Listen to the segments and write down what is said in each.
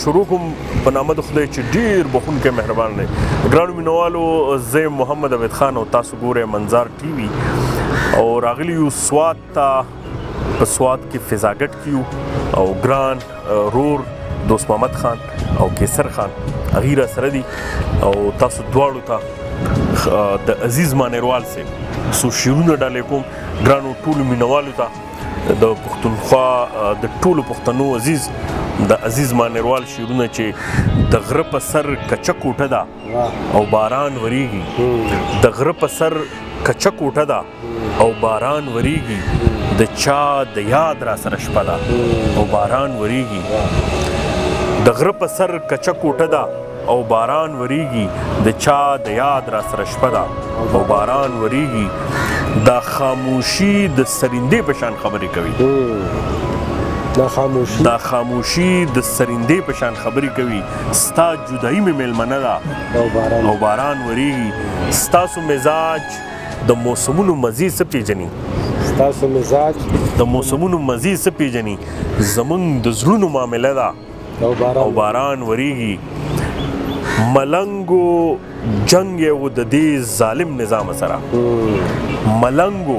شروع کوم په نامه د خدای چې ډېر بخښونکی مهربان دی. ګرانو مینوالو، زه یم محمد عبید خان او تاسو ګورئ منظار ټي وي او راغلي یو سوات ته. په سوات کې فضاګټ کې یو او ګران رور دوست محمد خان او کیسر خان هغوی را سره دي او تاسو دواړو ته د عزیز مانروال صاحب څو شعرونه ډالۍ کوم. ګرانو ټولو مینوالو ته د پښتونخوا د ټولو پښتنو عزیز د عزیز مانروال شعرونه چې د غره په سر کچه کوټه ده او باران وریږي، د غره په سر کچه کوټه ده او باران وریږي، د چا د یاد را سره شپه ده او باران وریږي. د غره په سر کچه کوټه ده او باران وریږي، د چا د یاد را سره شپه ده او باران وریږي. دا خاموشي د سرندې په شان خبرې کوي، دا خاموشي د سرندې په شان خبرې کوي. ستا جدایي مې میلمنه ده او باران وریږي. ستاسو مزاج د موسمونو مزې څه پیژني، ستاسو مزاج د موسمونو مزې څه پیژني. زمونږ د زړونو معامله ده او باران وریږي. ملنګو جنگ یو د دې ظالم نظام سره، ملنګو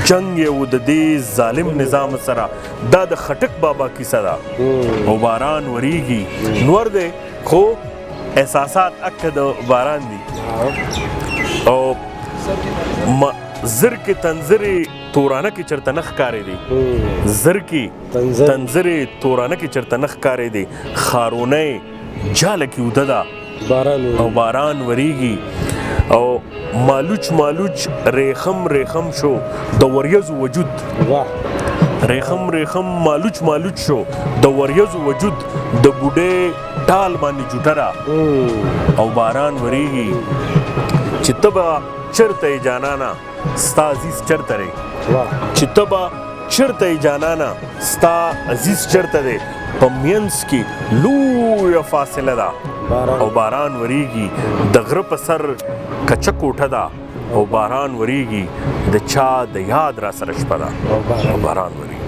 جنگ یو د دې ظالم نظام سره. دا د خټک بابا کیسه ده او باران وریږي. نور دی خو احساسات اکه د باران دي او زر کې تنظرې تورانه کې چرته نه ښکارې دی، زر کې تنظرې تورانه کې چرته نه ښکارې دی. خارونه جاله کې اوده ده او باران وریږي. او مالوچ مالوچ ریخم ریخم شو د وریځو وجود، ریخم ریخم مالوچ مالوچ شو د وریځو وجود. د بوډۍ ټال باندې جوټه او باران وریږي. چې ته به چرته یې جانانا ستا عزیز چرته دی، چې ته به چرته یې جانانا ستا عزیز چرته دی. په مینځ کې لویه فاصله ده او باران وریږي. د غره په سر کچه کوټه ده او باران وریږي، د چا د یاد را سره شپه ده او باران وریږي.